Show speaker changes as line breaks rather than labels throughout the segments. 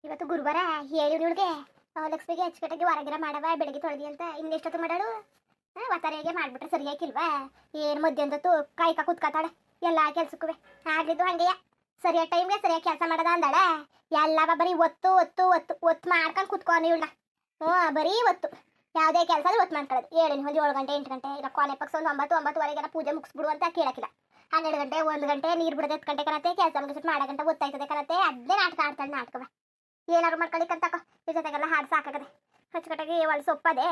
ಇವತ್ತು ಗುರುವಾರ ಹೇಳಿ ಇವಳಿಗೆ ಲಕ್ಷ್ಮಿಗೆ ಅಚ್ಚುಕಟ್ಟಾಗಿ ಹೊರಗಿರ ಮಾಡವ ಬೆಳಗ್ಗೆ ತೊಳೆದಿ ಅಂತ ಇನ್ನೆಷ್ಟೊತ್ತು ಮಾಡಾಳು. ಒತ್ತರೆಗೆ ಮಾಡ್ಬಿಟ್ರೆ ಸರಿಯಾಗಿಲ್ವಾ? ಏನು ಮಧ್ಯಾಹ್ನದತ್ತು ಕಾಯ್ಕ ಕೂತ್ಕೊತಾಳೆ ಎಲ್ಲ ಕೆಲ್ಸಕ್ಕೂ. ಆಗ್ಲಿದ್ದು ಹಂಗೆಯ ಸರಿಯಾದ ಟೈಮ್ಗೆ ಸರಿಯಾಗಿ ಕೆಲಸ ಮಾಡದ ಅಂದಾಳೆ. ಎಲ್ಲ ಬರೀ ಒತ್ತು ಒತ್ತು ಒತ್ತು ಒತ್ತು ಮಾಡ್ಕೊಂಡು ಕೂತ್ಕೊನಿ ಇವಳ. ಬರೀ ಒತ್ತು ಯಾವುದೇ ಕೆಲಸ ಒತ್ತು ಮಾಡ್ಕೊಳ್ಳೋದು. ಹೇಳಿನಿ ಒಂದು 7 ಗಂಟೆ 8 ಗಂಟೆ ಇಲ್ಲ ಕೊನೆ ಪಕ್ಷ ಒಂದು 9-9:30 ಪೂಜೆ ಮುಗಿಸ್ಬಿಡು ಅಂತ ಕೇಳಕ್ಕಿಲ್ಲ. 12 ಗಂಟೆ 1 ಗಂಟೆ ನೀರು ಬಿಡೋದು 10 ಗಂಟೆ ಕನತೆ ಕೆಲಸ ಮುಗಿಸ್ಬಿಟ್ಟು ಮಾಡೋ ಗಂಟೆ ಗೊತ್ತಾಯ್ತದೆ ಕನತೆ. ಅದೇ ನಾಟಕ ಆಡ್ತಾಳೆ ನಾಟಕವ. ಏನಾದ್ರು ಮಾಡ್ಕೊಳ್ಳಿಕ್ಕಂತಕೋ ಈ ಜೊತೆಗೆಲ್ಲ ಹಾಡು ಸಾಕಾಗದೆ. ಅಚ್ಚುಕಟ್ಟಾಗಿ ಒಳ್ಳೆ ಸೊಪ್ಪದೆ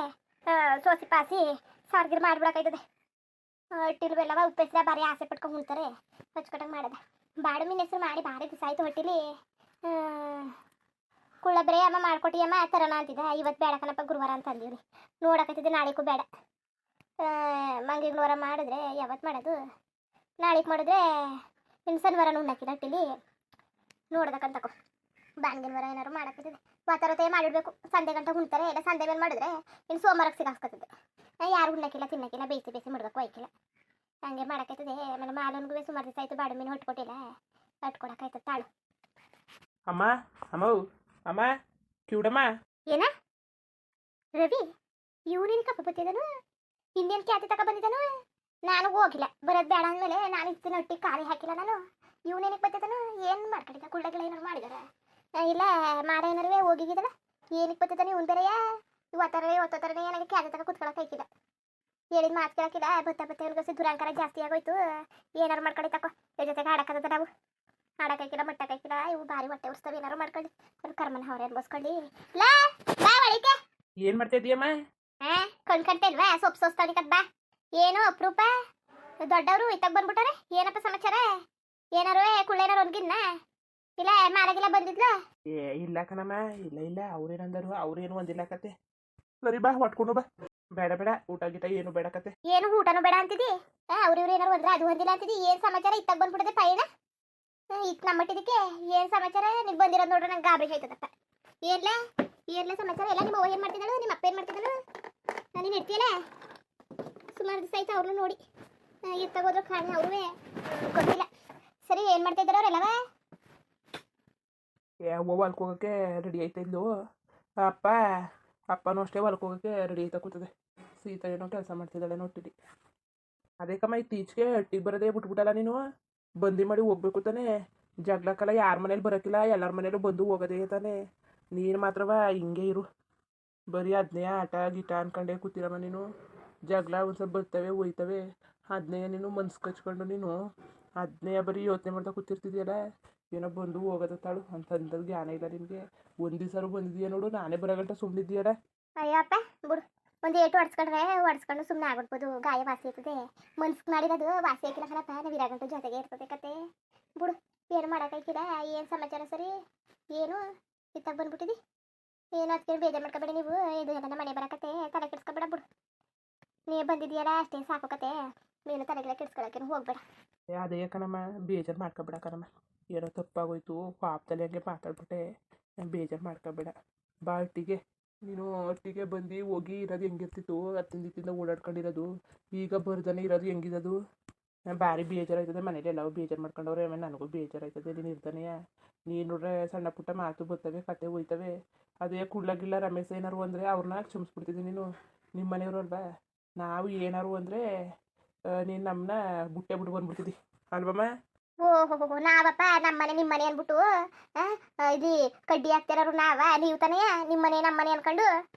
ಸೋಸಿ ಪಾಸಿ ಸಾರ್ಗಿರ್ ಮಾಡ್ಬಿಡಕಾಯ್ತದೆ. ಹೊಟ್ಟಿಲು ಬೆಲ್ಲವ ಉಪ್ಪೆಸ್ರ ಭಾರಿ ಆಸೆ ಪಟ್ಕೊಂಡು ಉಣ್ತಾರೆ. ಅಚ್ಚುಕಟ್ಟಾಗಿ ಮಾಡದ ಬಾಡು ಮೀನು ಹೆಸರು ಮಾಡಿ ಭಾರಿ ದಿವಸ ಆಯ್ತು. ಹೊಟ್ಟಿಲಿ ಕುಳ್ಳಬ್ರೆ ಅಮ್ಮ ಮಾಡ್ಕೊಟ್ಟಿಯಮ್ಮ ತರೋಣ ಅಂತಿದ್ದ. ಇವತ್ತು ಬೇಡ ಕಣಪ್ಪ ಗುರುವಾರ ಅಂತ ಅಂದಿವ್ರಿ. ನೋಡಕತ್ತಿದ್ದೆ ನಾಳೆಗೂ ಬೇಡ. ಮಂಗಿಗ್ನೂರ ಮಾಡಿದ್ರೆ ಯಾವತ್ತು ಮಾಡೋದು? ನಾಳೆಗೆ ಮಾಡಿದ್ರೆ ಇನ್ನು ಶನಿವಾರ ಉಣ್ಣಕ್ಕಿಲ್ಲ ಹೊಟ್ಟಿಲಿ ನೋಡ್ದಕ್ಕಂತಕೋ. ಬ್ಯಾನ್ಗಿನವರ ಏನಾದ್ರು ಮಾಡಕತ್ತಿದೆ ವಾತಾವರಣ ಮಾಡಿಡ್ಬೇಕು. ಸಂಡೆ ಗಂಟೆ ಉಣ್ತಾರೆ ಇಲ್ಲ ಸಂಡೆ ಮೇಲೆ ಮಾಡಿದ್ರೆ ಇನ್ನು ಸೋಮವಾರಕ್ಕೆ ಸಿಗಾಸ್ಕೊತದೆ. ಯಾರು ಉಣ್ಣಕ್ಕಿಲ್ಲ ತಿನ್ನಕ್ಕಿಲ್ಲ ಬೇಯಿಸಿ ಬೇಯಿಸಿ ಮುಡ್ಬೇಕು ಹೋಯ್ಕಿಲ್ಲ. ಹಂಗೆ ಮಾಡಕತ್ತಿದೆ. ಆಮೇಲೆ ಮಾಲನ್ಗೂ ಸುಮಾರು ದಿವಸ ಆಯ್ತು ಬಾಡು ಮೀನು ಹೊಟ್ಕೊಟ್ಟಿಲ್ಲ. ಹೊಟ್ಕೊಡಕಾಯ್ತದೆ ತಾಳು.
ಅಮ್ಮ ಅಮ್ಮ ಅಮ್ಮ ಕಿವುಡಮ್ಮ.
ಏನ ರವಿ ಇವನೇನು ಕಪ್ಪ ಬತ್ತಿದನು? ಇನ್ನೇನು ಖ್ಯಾತಿ ತಕ ಬಂದಿದ್ದನು? ನಾನು ಹೋಗಿಲ್ಲ ಬರೋದು ಬೇಡ ಅಂದಮೇಲೆ ನಾನು ಇತ್ತಿನ ಹೊಟ್ಟಿಗೆ ಖಾಲಿ ಹಾಕಿಲ್ಲ ನಾನು. ಇವನೇನಕ್ಕೆ ಬತ್ತಿದನು? ಏನು ಮಾಡ್ಕೊಂಡಿದ್ದ? ಕುಳ್ಳಗಳ ಏನಾರು ಮಾಡಿದಾರ ಇಲ್ಲ ಮಾರ ಏನಾರು ಹೋಗಿದ್ದಲ್ಲ? ಏನಕ್ಕೆ ಬತ್ತಿದ್ದಾನೆ ಇವನು ಬೇರೆಯ? ಇವತ್ತರನೇ ನನಗೆ ಖ್ಯಾತಿ ತಕ ಕುತ್ಕೊಳಕ್ಕೆ ಹಾಕಿಲ್ಲ. ಹೇಳಿದ ಮಾತು ಕೇಳಕ್ಕಿಲ್ಲ. ಬತ್ತ ಇವ್ರಿಗೋಸಿ ದುರಂಕಾರ ಜಾಸ್ತಿ ಆಗೋಯ್ತು. ಏನಾರು ಮಾಡ್ಕೊಳ್ಳಿ ತಕೋ. ಇದ್ರ ಜೊತೆಗೆ ಆಡಕ್ಕದ ನಾವು ಆಡಕ್ಕಾಯ್ಕಿಲ್ಲ ಮಟ್ಟಕ್ಕಾಯ್ಕಿಲ್ಲ. ಇವು ಭಾರಿ ಹೊಟ್ಟೆ ಉರ್ಸ್ತವೆ. ಏನಾರು ಮಾಡ್ಕೊಳ್ಳಿ ಒಂದು ಕರ್ಮನ ಅವ್ರೆ ಅನ್ಬೋಸ್ಕೊಳ್ಳಿ. ಲಾ ಬಾ ಒಳಿಕೆ.
ಏನು ಮಾಡ್ತಾ ಇದೀಯಮ್ಮ?
ಕಣ್ಕಂತೇಲ್ವಾ ಸೊಪ್ಪು ಸೋಸ್ತಾಳಿಕದ್ ಬಾ. ಏನು ಅಪ್ರೂಪ ದೊಡ್ಡವರು ಇತ್ತಾಗ ಬಂದ್ಬಿಟ್ಟಾರೆ. ಏನಪ್ಪ ಸಮಾಚಾರ? ಏನಾರು ಕುಳ್ಳೇನಾರು ಒನ್ಗಿನ್ನ ಇಲ್ಲ ಮಾರಾಗಿಲ್ಲ ಬಂದಿದ್ಲ?
ಇಲ್ಲ ಕಣಮ್ಮ ಇಲ್ಲ ಅವ್ರೇನಂದರು ಅವ್ರೇನು ಒಂದಿಲ್ಲ ಕತೆ. ಸರಿ ಬಾ ಹೊಟ್ಕೊಂಡು ಬಾ. ಬೇಡ ಬೇಡ ಊಟ ಗೀಟ ಏನು ಬೇಡ ಕತೆ.
ಏನು ಊಟನೂ ಬೇಡ ಅಂತಿದಿ? ಇವ್ರು ಏನಾರು ಒಂದ್ರೆ ಅದು ಹೊಂದಿಲ್ಲ ಅಂತಿದಿ? ಏನ್ ಸಮಾಚಾರ? ಇತ್ತಾಗ ಬಂದ್ಬಿಡದೆ ಪಯಣ ಇತ್ ನಮ್ಮಟ್ಟಿದಕ್ಕೆ. ಏನ್ ಸಮಾಚಾರ? ನೀವು ಬಂದಿರೋದು ನೋಡ್ರೆ ನಂಗೆ ಗಾಬರಿ ಆಯ್ತದಪ್ಪ. ಏನ್ಲ ಸಮಾಚಾರ? ಎಲ್ಲ ನಿಮ್ಮ ಅವ್ವ ಏನ್ ಮಾಡ್ತಿದ್ದಳು? ನಿಮ್ಮ ಅಪ್ಪ ಏನ್ ಮಾಡ್ತಿದ್ದಳು? ನೀನು ಇರ್ತೀಯಲ್ಲ ಸುಮಾರು ದಿವಸ ಆಯ್ತು ಅವ್ರನ್ನೂ ನೋಡಿ. ಇತ್ತಾಗೋದ್ರು ಕಾರಣ ಅವ್ರೂ ಗೊತ್ತಿಲ್ಲ. ಸರಿ ಏನು ಮಾಡ್ತಾ ಇದ್ದಾರೆ ಅವರೆಲ್ಲವ?
ಅವ್ವ ಹೊಲ್ಕ್ ಹೋಗೋಕ್ಕೆ ರೆಡಿ ಆಯ್ತಾ ಇದ್ಲು. ಅಪ್ಪನೂ ಅಷ್ಟೇ ಹೊಲ್ಕ್ ಹೋಗೋಕ್ಕೆ ರೆಡಿ ಆಯ್ತಾ ಕೂತದೆ. ಸೀತಾ ಏನೋ ಕೆಲಸ ಮಾಡ್ತಿದ್ದಾಳೆ ನೋಡ್ತಿದ್ದಿ. ಅದೇ ಕಮ್ಮ ಇತ್ತೀಚೆಗೆ ಹಟ್ಟಿಗೆ ಬರೋದೇ ಬಿಟ್ಬಿಟ್ಟಲ್ಲ ನೀನು. ಬಂದಿ ಮಾಡಿ ಹೋಗ್ಬೇಕು ತಾನೆ. ಜಗ್ಲಕ್ಕಲ್ಲ ಯಾರ ಮನೇಲಿ ಬರೋಕ್ಕಿಲ್ಲ, ಎಲ್ಲರ ಮನೇಲೂ ಬಂದು ಹೋಗೋದೇ ತಾನೆ. ನೀನು ಮಾತ್ರವ ಹಿಂಗೆ ಇರು. ಬರೀ ಅದನ್ನೇ ಆಟ ಗೀಟ ಅನ್ಕೊಂಡೇ ಕೂತಿರಮ್ಮ ನೀನು. ಜಗಳ ಒಂದು ಸ್ವಲ್ಪ ಬರ್ತವೆ ಹೋಯ್ತವೆ. ಅದನ್ನೇ ನೀನು ಮನ್ಸು ಕಚ್ಕೊಂಡು ನೀನು ಅದನ್ನೇ ಬರೀ ಯೋಚನೆ ಮಾಡ್ತಾ ಕೂತಿರ್ತಿದ್ಯಲ್ಲ. ಏನೋ ಬಂದು ಹೋಗೋದ ತಾಳು ಅಂತಂದ್ರೆ ಜ್ಞಾನ ಇಲ್ಲ ನಿನಗೆ. ಒಂದು ದಿವಸ ಬಂದಿದ್ದೀಯ ನೋಡು, ನಾನೇ ಬರೋಗಂಟ ಸುಮ್ಮನಿದ್ದೀಯಲ್ಲ.
ಅಯ್ಯಪ್ಪ ಬಿಡು. ಒಂದು ಏಟು ಹೊಡ್ಸ್ಕೊಂಡು ಸುಮ್ಮನೆ ಆಗ್ಬಿಡ್ಬೋದು. ಗಾಯ ವಾಸಿ ಆಗ್ತದೆ. ಮನ್ಸಿಗೆ ಮಾಡಿರೋದು ವಾಸಿ ಆಗಿಲ್ಲ ಕಣಪ್ಪ. ನಾವು ಇರಾಗಂಟು ಜೊತೆಗೆ ಇರ್ತದೆ ಕತೆ. ಬಿಡು ಏನು ಮಾಡೋಕ್ಕಾಯ್ಕಿಲ್ಲ. ಏನು ಸಮಾಚಾರ? ಸರಿ ಏನು ಇತ್ತಾಗ ಬಂದ್ಬಿಟ್ಟಿದಿ? ಏನು ಅದಕ್ಕೆ ಬೇಜಾರು ಮಾಡ್ಕೊಬೇಡಿ ನೀವು. ಇದು ನನ್ನ ಮನೆ ಬರೋಕತ್ತೆ ತಲೆ ಕೆಡ್ಸ್ಕೊಬೇಡ ಬಿಡು. ನೀ ಬಂದಿದ್ದೀಯಲ್ಲ ಅಷ್ಟೇ ಸಾಕು ಕತೆ. ನೀನು ತಲೆಗೆಲ್ಲ ಕೆಡ್ಸ್ಕೊಳಕ್ಕೇನು ಹೋಗ್ಬೇಡ.
ಅದೇ ಕಣಮ್ಮ ಬೇಜಾರು ಮಾಡ್ಕೊಬೇಡ ಕಣಮ್ಮ. ಏನೋ ತಪ್ಪಾಗೋಯ್ತು ಪಾಪದಲ್ಲಿ ಹಂಗೆ ಮಾತಾಡ್ಬಿಟ್ಟೆ. ಬೇಜಾರು ಮಾಡ್ಕೊಬೇಡ. ಬಾ ಒಟ್ಟಿಗೆ ನೀನು ಒಟ್ಟಿಗೆ ಬಂದು ಹೋಗಿ ಇರೋದು ಹೆಂಗಿರ್ತಿತ್ತು. ಹತ್ತಿಂದ ಓಡಾಡ್ಕೊಂಡಿರೋದು ಈಗ ಬರ್ದಾನೆ ಇರೋದು ಹೆಂಗಿರೋದು. ಭಾರಿ ಬೇಜಾರಾಯ್ತದೆ. ಮನೇಲಿ ಎಲ್ಲವೂ ಬೇಜಾರು ಮಾಡ್ಕೊಂಡವ್ರೆ. ಆಮೇಲೆ ನನಗೂ ಬೇಜಾರಾಯ್ತದೆ ನೀನು ಇರ್ತಾನೆಯ. ನೀನು ನೋಡ್ರೆ ಸಣ್ಣ ಪುಟ್ಟ ಮಾತು ಬರ್ತವೆ ಕತೆ ಹೋಯ್ತವೆ. ಅದೇ ಕುಳ್ಳಗಿಲ್ಲ ರಮೇಶ ಏನಾರು ಅಂದರೆ ಅವ್ರನ್ನ ಕ್ಷಮಿಸ್ಬಿಡ್ತಿದ್ದೆ. ನೀನು ನಿಮ್ಮ ಮನೆಯವರು ಅಲ್ವಾ. ನಾವು ಏನಾರು ಅಂದರೆ ನೀನು ನಮ್ಮನ್ನ ಬುಟ್ಟೆ ಬಿಟ್ಟು ಬಂದ್ಬಿಡ್ತಿದ್ದಿ ಅಲ್ವಮ್ಮ.
ಓಹೋ ನಾವಪ್ಪ ನಮ್ಮನೆ ನಿಮ್ಮನೆ ಅನ್ಬಿಟ್ಟು ಇದು ಕಡ್ಡಿ ಹಾಕ್ತಿರೋರು ನೀವು ತಾನೇ ನಿಮ್ಮನೆ ನಮ್ಮನೆ ಅನ್ಕೊಂಡು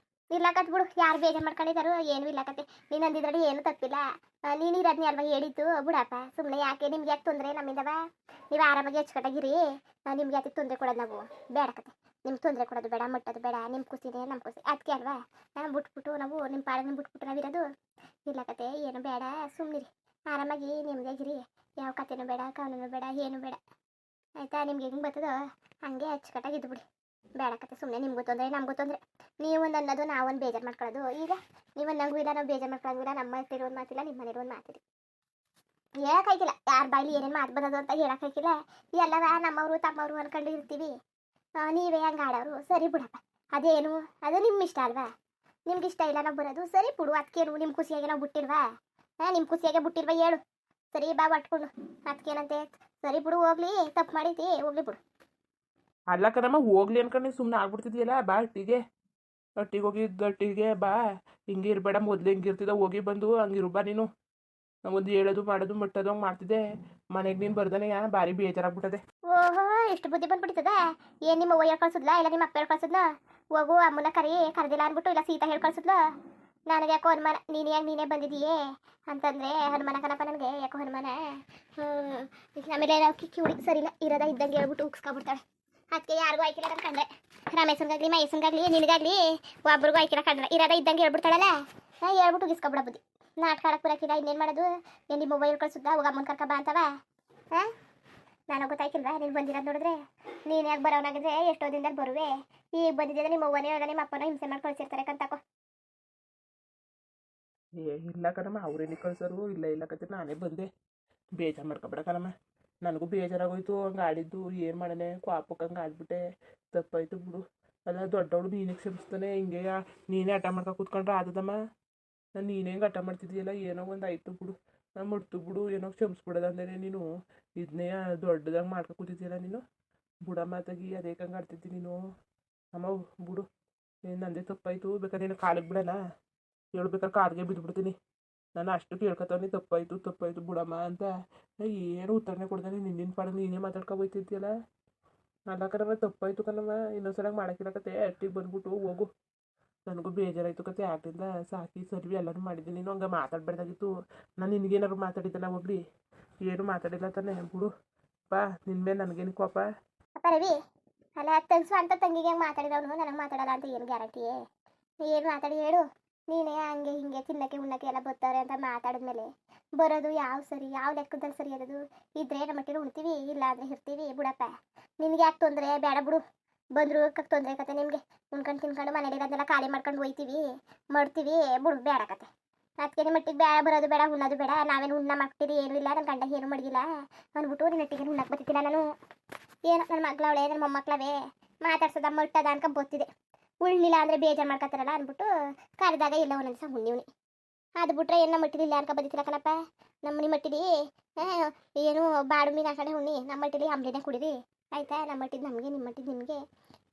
ಇರ್ಲಕತ್ ಬಿಡು. ಯಾರು ಬೇಜಾರು ಮಾಡ್ಕೊಂಡಿದ್ದಾರು? ಏನು ಇಲ್ಲಕತ್ತೆ. ನೀನು ಅಂದಿದ್ರಲ್ಲಿ ಏನು ತಪ್ಪಿಲ್ಲ. ನೀನು ಇರೋದ್ನಿ ಅಲ್ವಾ ಹೇಳಿದ್ದು. ಬಿಡಪ್ಪ ಸುಮ್ಮನೆ ಯಾಕೆ ನಿಮ್ಗೆ ಯಾಕೆ ತೊಂದರೆ ನಮ್ಮಿಂದವ? ನೀವು ಆರಾಮಾಗಿ ಅಚ್ಚುಕಟ್ಟಾಗಿರಿ. ನಿಮ್ಗೆ ಯಾಕೆ ತೊಂದರೆ ಕೊಡೋದು ನಾವು ಬೇಡಕತ್ತೆ. ನಿಮ್ಗೆ ತೊಂದರೆ ಕೊಡೋದು ಬೇಡ, ಮಟ್ಟೋದು ಬೇಡ. ನಿಮ್ಮ ಖುಷಿನೇ ನಮ್ಮ ಖುಷಿ. ಅದಕ್ಕೆ ಅಲ್ವಾ ಬಿಟ್ಬಿಟ್ಟು ನಾವು ನಿಮ್ಮ ಪಾಡಿಗೆ ಬಿಟ್ಬಿಟ್ಟು ನಾವಿರೋದು. ಇರ್ಲಕತ್ತೆ ಏನು ಬೇಡ ಸುಮ್ಮನಿರಿ. ಆರಾಮಾಗಿ ನಿಮ್ದಾಗಿರಿ. ಯಾವ ಕತೆನೂ ಬೇಡ, ಕಾನೂನು ಬೇಡ, ಏನು ಬೇಡ ಆಯಿತಾ. ನಿಮ್ಗೆ ಹೆಂಗೆ ಬರ್ತದೋ ಹಂಗೆ ಅಚ್ಚುಕಟ್ಟಾಗಿ ಇದ್ದು ಬಿಡಿ. ಬೇಡಕತ್ತೆ ಸುಮ್ಮನೆ. ನಿಮ್ಗೂ ತೊಂದರೆ ನಮಗೂ ತೊಂದರೆ. ನೀವೊಂದು ಅನ್ನೋದು ನಾವೊಂದು ಬೇಜಾರು ಮಾಡ್ಕೊಳ್ಳೋದು. ಈಗ ನೀವೊಂದು ನಂಗೂ ಇಲ್ಲ, ನಾವು ಬೇಜಾರು ಮಾಡ್ಕೊಳ್ಳೋದಿಲ್ಲ. ನಮ್ಮ ಇರೋದು ಮಾತಿಲ್ಲ, ನಿಮ್ಮ ಮನೇಲಿ ಒಂದು ಮಾತಿದೆ. ಹೇಳೋಕ್ಕಾಯ್ಕಿಲ್ಲ ಯಾರ ಬಾಯಲ್ಲಿ ಏನೇನು ಮಾತು ಬರೋದು ಅಂತ ಹೇಳೋಕ್ಕಾಯ್ಕಿಲ್ಲ. ಎಲ್ಲವ ನಮ್ಮವರು ತಮ್ಮವರು ಅನ್ಕೊಂಡು ಇರ್ತೀವಿ. ನೀವೇ ಹಂಗೆ ಆಡೋರು. ಸರಿ ಬಿಡಪ್ಪ. ಅದೇನು ಅದು ನಿಮ್ಮ ಇಷ್ಟ ಅಲ್ವಾ. ನಿಮ್ಗೆ ಇಷ್ಟ ಇಲ್ಲ ನಾವು ಬರೋದು. ಸರಿ ಬಿಡು. ಅದಕ್ಕೇನು ನಿಮ್ಮ ಖುಷಿಯಾಗಿ ನಾವು ಬಿಟ್ಟಿಲ್ವಾ? ನಿಮ್ಮ ಖುಷಿಯಾಗೆ ಬಿಟ್ಟಿಲ್ವಾ ಹೇಳು. ಸರಿ ಬಾ ಒಟ್ಕೊಂಡು ಅದಕ್ಕೇನಂತೆ. ಸರಿ ಬಿಡು ಹೋಗ್ಲಿ. ತಪ್ಪು ಮಾಡಿತಿ ಹೋಗ್ಲಿ ಬಿಡು.
ಅಲ್ಲ ಕಣಮ್ಮ ಹೋಗ್ಲಿ ಅನ್ಕೊಂಡು ಸುಮ್ಮನೆ ಆಗ್ಬಿಡ್ತಿದ್ಯಲ್ಲ ಬಾ ಒಟ್ಟಿಗೆ ಹೋಗಿ ಒಟ್ಟಿಗೆ ಬಾ. ಹಿಂಗೆ ಇರಬೇಡ, ಮೊದಲು ಹಿಂಗಿರ್ತಿದ್ದ ಹೋಗಿ ಬಂದು ಹಂಗಿರು ಬಾ ನೀನು. ಒಂದು ಹೇಳೋದು ಮಾಡೋದು ಮುಟ್ಟೋದು ಹಂಗೆ ಮಾಡ್ತಿದ್ದೆ. ಮನೆಗೆ ನೀನು ಬರ್ದಾನೆ ಭಾರಿ ಬೇಜಾರಾಗ್ಬಿಟ್ಟದೆ.
ಓಹೋ ಎಷ್ಟು ಬುದ್ಧಿ ಬಂದ್ಬಿಡ್ತದ. ಏನ್ ನಿಮ್ಮ ಅವ್ವ ಹೇಳ್ ಕಳ್ಸುದ್ಲಾ ಇಲ್ಲ ನಿಮ್ಮ ಅಪ್ಪ ಹೇಳ್ ಕಳ್ಸುದ್ಲಾ? ಹೋಗು ಅಮ್ಮನ ಕರೆದಿಲ್ಲ ಅಂದ್ಬಿಟ್ಟು ಇಲ್ಲ ಸೀತಾ ಹೇಳ್ ಕಳ್ಸುದ್ಲಾ? ನನಗೆ ಯಾಕೋ ಅನುಮಾನ ನೀನೇ ಬಂದಿದೀಯೇ ಅಂತಂದ್ರೆ ಹನುಮಾನ ಕಣಪ್ಪ ನನಗೆ ಯಾಕೋ ಹನುಮಾನ. ಆಮೇಲೆ ಕಿವಿಡಿ ಸರಿಲ್ಲ ಇರೋದ ಇದ್ದಂಗೆ ಹೇಳ್ಬಿಟ್ಟು ಉಗ್ಸ್ಕೊಬಿಡ್ತಾಳೆ. ಅದಕ್ಕೆ ಯಾರಿಗೂ ಆಯ್ಕಿಲ್ಲ ನನ್ನ ಕಂಡ್ರೆ, ರಮೇಶನ್ಗಾಗ್ಲಿ ಮಹೇಶನ್ಗಾಗ್ಲಿ ನಿನಗಾಗ್ಲಿ ಒಬ್ರಿಗೂ ಆಯ್ಕಿಲ್ಲ ಕಂಡ್ರೆ ಇರೋದ ಇದ್ದಂಗೆ ಹೇಳ್ಬಿಡ್ತಾಳಲ್ಲ. ಹೇಳ್ಬಿಟ್ಟು ಉಗಿಸ್ಕೊಬಿಡ ಬುದ್ಧಿ. ನಾಟಕ ಆಡಕ್ಕೆ ಬರೋಕಿಲ್ಲ ಇನ್ನೇನು ಮಾಡೋದು? ಏನು ನಿಮ್ಮ ಮೊಬೈಲ್ ಕಳ್ಸುತ್ತಾ ಹೋಗ ಅಮ್ಮನ ಕರ್ಕ ಬಾ ಅಂತವ? ಹಾಂ ನನಗೆ ಗೊತ್ತಾಯ್ಕಿಲ್ವಾ ನೀನು ಬಂದಿರೋದು ನೋಡಿದ್ರೆ? ನೀನು ಯಾಕೆ ಬರೋನಾಗಿದ್ರೆ ಎಷ್ಟೋ ದಿನದಲ್ಲಿ ಬರುವೆ. ಈಗ ಬಂದಿದ್ದರೆ ನಿಮ್ಮ ಅವ್ವನೇ ಇಲ್ಲ ನಿಮ್ಮ ಅಪ್ಪನ ಹಿಂಸೆ ಮಾಡಿ ಕಳ್ಸಿರ್ತಾರೆ ಕಂತಕೋ.
ಇಲ್ಲ ಕಣಮ್ಮ, ಅವ್ರೇನು ಕಳ್ಸೋರು? ಇಲ್ಲ ಕತೆ ನಾನೇ ಬಂದೆ. ಬೇಜಾರು ಮಾಡ್ಕೊಬೇಡ ಕಣಮ್ಮ, ನನಗೂ ಬೇಜಾರಾಗೋಯ್ತು ಹಂಗೆ ಆಡಿದ್ದು. ಏನು ಮಾಡನೆ ಕ್ವಾಪಕ್ಕೆ ಹಂಗೆ ಆಡ್ಬಿಟ್ಟೆ, ತಪ್ಪಾಯ್ತು ಬಿಡು. ಅಲ್ಲ ದೊಡ್ಡವಳು ನೀನೇ ಕ್ಷಮಿಸ್ತಾನೆ, ಹಿಂಗೆ ನೀನೇ ಹಠ ಮಾಡ್ಕೊ ಕೂತ್ಕೊಂಡ್ರೆ ಆದದಮ್ಮ. ನೀನೇ ಹಠ ಮಾಡ್ತಿದ್ದೀಯಲ್ಲ, ಏನೋ ಒಂದು ಆಯಿತು ಬಿಡು, ಮುಟ್ತು ಬಿಡು, ಏನೋ ಕ್ಷಮಿಸ್ಬಿಡೋದಂದ್ರೆ ನೀನು ಇದನ್ನೇ ದೊಡ್ಡದಾಗಿ ಮಾಡ್ಕೊ ಕೂತಿದ್ದೀಯಲ್ಲ ನೀನು. ಬುಡಮ್ಮ ತೆಗಿ, ಅದೇ ಹಂಗೆ ಆಡ್ತಿದ್ದಿ ನೀನು. ಅಮ್ಮ ಬಿಡು, ನಂದೇ ತಪ್ಪಾಯಿತು. ಬೇಕಾದ್ರೆ ನೀನು ಕಾಲಿಗೆ ಬಿಡೋಣ, ಹೇಳ್ಬೇಕಾದ್ರೆ ಕಾಲಿಗೆ ಬಿದ್ದುಬಿಡ್ತೀನಿ. ನಾನು ಅಷ್ಟು ಕೇಳ್ಕೊತಾನೆ ತಪ್ಪಾಯಿತು ಬಿಡಮ್ಮ ಅಂತ. ಏನು ಉತ್ತರನೇ ಕೊಡ್ತಾನೆ, ನಿನ್ನಿನ ಪಾಡಿಗೆ ನೀನೇ ಮಾತಾಡ್ಕೊ ಹೋಯ್ತಿದ್ಯಲ್ಲ. ಅಲ್ಲ ಕಣಮ್ಮ ತಪ್ಪಾಯಿತು ಕಣಮ್ಮ, ಇನ್ನೊಂದ್ಸಲ ಮಾಡೋಕ್ಕಿಲ್ಲ ಕತೆ. ಅಟ್ಟಿಗೆ ಬಂದ್ಬಿಟ್ಟು ಹೋಗು. ನನಗೂ ಬೇಜಾರಾಯಿತು ಕತೆ, ಆಗ್ಲಿಂದ ಸಾಕಿ ಸರ್ವಿ ಎಲ್ಲರೂ ಮಾಡಿದ್ದೀನಿ. ನೀನು ಹಂಗೆ ಮಾತಾಡಬೇಡ್ದಾಗಿತ್ತು. ನಾನು ನಿನಗೇನಾದ್ರು ಮಾತಾಡಿದ್ದಲ್ಲ ಹೋಗ್ಲಿ? ಏನು ಮಾತಾಡಿಲ್ಲ ತಾನೆ, ಬಿಡು ಬಾ. ನಿನ್ನ ಮೇಲೆ ನನಗೇನು ಕೋಪ?
ಅಪ್ಪ ರವಿ, ಅಲ್ಲ ತಂಗ್ಸು ಅಂತ ತಂಗಿಗೆ ಹೆಂಗೆ ಮಾತಾಡಿದವನು ನನಗೆ ಮಾತಾಡಲ್ಲ ಅಂತ ಏನು ಗ್ಯಾರಂಟಿಯೇ? ಏನು ಮಾತಾಡಿ ಹೇಳು. ನೀನೇ ಹಂಗೆ ಹಿಂಗೆ ತಿನ್ನಕ್ಕೆ ಉಣ್ಣಕ್ಕೆ ಎಲ್ಲ ಬರ್ತಾರೆ ಅಂತ ಮಾತಾಡಿದ್ಮೇಲೆ ಬರೋದು ಯಾವ ಸರಿ, ಯಾವ ಲೆಕ್ಕದಲ್ಲಿ ಸರಿ ಇರೋದು? ಇದ್ರೆ ನಮ್ಮ ಮಟ್ಟಿಗೆ ಉಣ್ತೀವಿ, ಇಲ್ಲ ಅಂದರೆ ಇರ್ತೀವಿ ಬಿಡಪ್ಪ. ನಿನಗೆ ಯಾಕೆ ತೊಂದರೆ? ಬೇಡ ಬಿಡು. ಬಂದರು ತೊಂದರೆ ಕತೆ ನಿಮಗೆ. ಉಣ್ಕೊಂಡು ತಿನ್ಕೊಂಡು ಮನೇಲಿರೋದನ್ನೆಲ್ಲ ಖಾಲಿ ಮಾಡ್ಕೊಂಡು ಹೋಯ್ತೀವಿ ಮಾಡ್ತೀವಿ ಬಿಡು, ಬೇಡ ಕತೆ. ಅದಕ್ಕೆ ನಿಮ್ಮ ಮಟ್ಟಿಗೆ ಬೇಡ, ಬರೋದು ಬೇಡ, ಉಣ್ಣೋದು ಬೇಡ. ನಾವೇನು ಉಣ್ಣ ಮಾಡ್ತೀರಿ ಏನೂ ಇಲ್ಲ, ನನ್ನ ಗಂಡ ಏನು ಮಡಗಿಲ್ಲ ಅಂದ್ಬಿಟ್ಟು ನಿನ್ನ ಒಟ್ಟಿಗೆ ಉಣ್ಣಕ್ಕೆ ಬರ್ತಿದ್ದಿಲ್ಲ ನಾನು. ಏನು ನನ್ನ ಮಗಳವಳೆ ನನ್ನ ಮೊಮ್ಮಕ್ಕಳವೇ ಮಾತಾಡ್ಸೋದ ಮಟ್ಟದ ಅನ್ಕೊಂಡು ಬರ್ತಿದ್ದೆ. ಉಳ್ಳಿಲ್ಲ ಅಂದರೆ ಬೇಜಾರು ಮಾಡ್ಕೊತಾರಲ್ಲ ಅಂದ್ಬಿಟ್ಟು ಕರೆದಾಗ ಇಲ್ಲ ಒಂದೊಂದು ಸಹ ಹುಣ್ಣಿವ್ನಿ. ಅದು ಬಿಟ್ರೆ ಏನು ನಮ್ಮ ಮಟ್ಟಿಲಿ ಇಲ್ಲ ಅನ್ಕೊ ಬಂದಿತ್ತಿಲ್ಲ ಕಣಪ್ಪ. ನಿಮ್ಮ ಮಟ್ಟಿಲಿ ಏನು ಬಾಡು ಮೀನು ಹಾಕೊಂಡೆ ಹುಣ್ಣಿ, ನಮ್ಮ ಮಟ್ಟಿಲಿ ಅಂಬ್ಲಿನೇ ಕುಡೀರಿ ಆಯಿತಾ? ನಮ್ಮ ಮಟ್ಟಿದ್ದು ನಮಗೆ, ನಿಮ್ಮ ಮಟ್ಟಿದ್ದು ನಿಮಗೆ.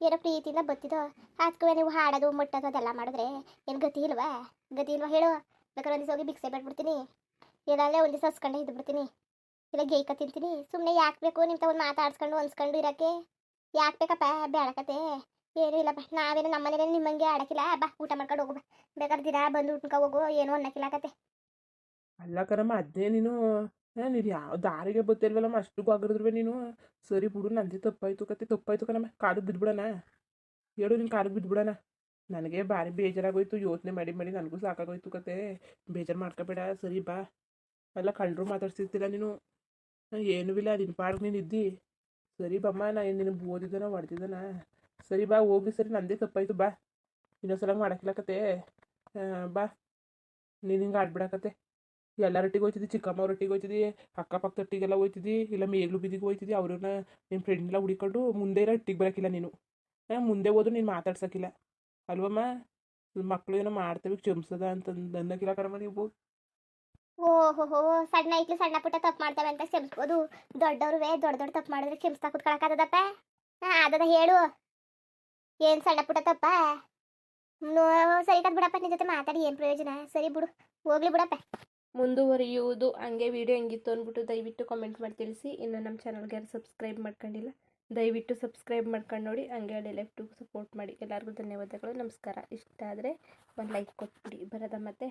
ಏನೋ ಪ್ರೀತಿಯಿಂದ ಬತ್ತಿದೋ ಅದಕ್ಕೂ ನೀವು ಹಾಡೋದು ಮುಟ್ಟೋದು ಅದೆಲ್ಲ ಮಾಡಿದ್ರೆ ಏನು ಗತಿ ಇಲ್ವಾ ಹೇಳು? ಬೇಕಾದ್ರೆ ಒಂದು ದಿವಸ ಹೋಗಿ ಭಿಕ್ಷೆ ಬಿಟ್ಬಿಡ್ತೀನಿ, ಇಲ್ಲಾಂದರೆ ಒಂದು ದಿವಸ ಹಸ್ಕೊಂಡೆ ಇದ್ದು ಬಿಡ್ತೀನಿ, ಇಲ್ಲ ಗೇಯ್ಕ ತಿಂತೀನಿ. ಸುಮ್ಮನೆ ಯಾಕೆ ಬೇಕು ನಿಮ್ಮ ತಗೊಂಡು ಮಾತಾಡ್ಸ್ಕೊಂಡು ಹೊನ್ಸ್ಕೊಂಡು ಇರೋಕ್ಕೆ? ಯಾಕೆ ಬೇಕಪ್ಪ? ಬೇಡಕತೆ ಏನೂ ಇಲ್ಲಪ್ಪ. ನಾವೇನು ನಮ್ಮ ಮನೇಲಿ ನಿಮ್ಮಂಗೆ ಆಡೋಕ್ಕಿಲ್ಲ. ಬಾ ಊಟ ಮಾಡ್ಕೊಂಡು ಹೋಗು ಬಾ. ಬೇಕಾದ್ರೆ ದಿನ ಬಂದು ಊಟಕ್ಕೆ ಹೋಗು, ಏನು ಅನ್ನಕ್ಕಿಲ್ಲ ಕತೆ.
ಅಲ್ಲ ಕಣಮ್ಮ, ಅದೇ ನೀನು ನೀನು ಯಾವ ದಾರಿಗೆ ಗೊತ್ತಿಲ್ವಲ್ಲಮ್ಮ, ಅಷ್ಟು ಆಗಿರಿದ್ರೂ ನೀನು. ಸರಿ ಬಿಡು, ನಂದೇ ತಪ್ಪಾಯ್ತು ಕಣಮ್ಮ. ಕಾಲಿಗೆ ಬಿದ್ದುಬಿಡೋಣ? ಹೇಳು, ನಿನ್ನ ಕಾಲಿಗೆ ಬಿದ್ದುಬಿಡೋಣ. ನನಗೆ ಭಾರಿ ಬೇಜಾರಾಗೋಯ್ತು, ಯೋಚನೆ ಮಾಡಿ ನನಗೂ ಸಾಕಾಗೋಯ್ತು ಕತೆ. ಬೇಜಾರು ಮಾಡ್ಕೋಬೇಡ, ಸರಿ ಬಾ. ಅಲ್ಲ ಕಳ್ಳರು ಮಾತಾಡ್ಸಿರ್ತೀರ ನೀನು, ಏನೂ ಇಲ್ಲ, ನಿನ್ನ ಪಾಡಿಗೆ ನೀನು ಇದ್ದಿ. ಸರಿ ಬಮ್ಮ, ನಾನು ನಿನ್ನ ಓದಿದ್ದಾನ ಹೊಡೆದಿದ್ದಾನ? ಸರಿ ಬಾ ಹೋಗ್ಲಿ, ಸರಿ ನಂದೇ ತಪ್ಪಾಯ್ತು ಬಾ. ಇನ್ನೊಂದ್ಸಲ ಮಾಡೋಕ್ಕಿಲ್ಲ ಕತೆ. ಬಾ, ನೀನು ಹಿಂಗೆ ಆಡ್ಬಿಡಕತ್ತೆ. ಎಲ್ಲರೊಟ್ಟಿಗೆ ಹೋಯ್ತಿದ್ದಿ, ಚಿಕ್ಕಮ್ಮವ್ರೊಟ್ಟಿಗೆ ಹೋಯ್ತಿದ್ದಿ, ಅಕ್ಕಪಕ್ಕದೊಟ್ಟಿಗೆಲ್ಲ ಹೋಯ್ತಿದ್ದಿ, ಇಲ್ಲ ಮೇಗ್ಲು ಬೀದಿಗೆ ಹೋಯ್ತಿದ್ದಿ. ಅವ್ರನ್ನ ನಿಮ್ಮ ಫ್ರೆಂಡ್ನೆಲ್ಲ ಹುಡಿಕೊಂಡು ಮುಂದೆ ಇರೋ ಒಟ್ಟಿಗೆ ಬರೋಕ್ಕಿಲ್ಲ ನೀನು. ಮುಂದೆ ಹೋದ್ರು ನೀನು ಮಾತಾಡ್ಸೋಕ್ಕಿಲ್ಲ ಅಲ್ವಮ್ಮ? ಮಕ್ಕಳು ಏನೋ ಮಾಡ್ತೇವೆ ಕ್ಷಮಿಸದ ಅಂತಂದು ಅನ್ನೋಕ್ಕಿಲ್ಲ ಕಣಮ್ಮ ನೀವು.
ಓಹೋ, ಸಣ್ಣ ಐಕ್ಲು ಸಣ್ಣ ಪುಟ್ಟ ತಪ್ಪು ಮಾಡ್ತವೆ ಅಂತ ಕ್ಷಮಿಸ್ಬೋದು. ದೊಡ್ಡವ್ರುವೆ ದೊಡ್ಡ ತಪ್ಪು ಮಾಡಿದ್ರೆ ಕ್ಷಮಿಸ್ತಾ ಕುತ್ಕೊಳಕ್ಕಾಗದಪ್ಪ? ಅದದ ಹೇಳು, ಏನು ಸಣ್ಣ ಪುಟ್ಟ ತಪ್ಪ? ಸರಿ ಕದ್ ಬಿಡಪ್ಪ, ನಿನ್ನ ಜೊತೆ ಮಾತಾಡಿ ಏನು ಪ್ರಯೋಜನ? ಸರಿ ಬಿಡು, ಹೋಗ್ಲಿ ಬಿಡಪ್ಪ.
ಮುಂದುವರಿಯುವುದು. ಹಂಗೆ ವಿಡಿಯೋ ಹೆಂಗಿತ್ತು ಅಂದ್ಬಿಟ್ಟು ದಯವಿಟ್ಟು ಕಾಮೆಂಟ್ ಮಾಡಿ ತಿಳಿಸಿ. ಇನ್ನು ನಮ್ಮ ಚಾನಲ್ಗೆ ಯಾರು ಸಬ್ಸ್ಕ್ರೈಬ್ ಮಾಡ್ಕೊಂಡಿಲ್ಲ ದಯವಿಟ್ಟು ಸಬ್ಸ್ಕ್ರೈಬ್ ಮಾಡ್ಕೊಂಡು ನೋಡಿ. ಹಂಗೆ ಹಳ್ಳಿ ಲೈಫ್ ಸಪೋರ್ಟ್ ಮಾಡಿ. ಎಲ್ಲರಿಗೂ ಧನ್ಯವಾದಗಳು, ನಮಸ್ಕಾರ. ಇಷ್ಟ ಆದರೆ ಒಂದು ಲೈಕ್ ಕೊಟ್ಬಿಡಿ. ಬರೋದ ಮತ್ತೆ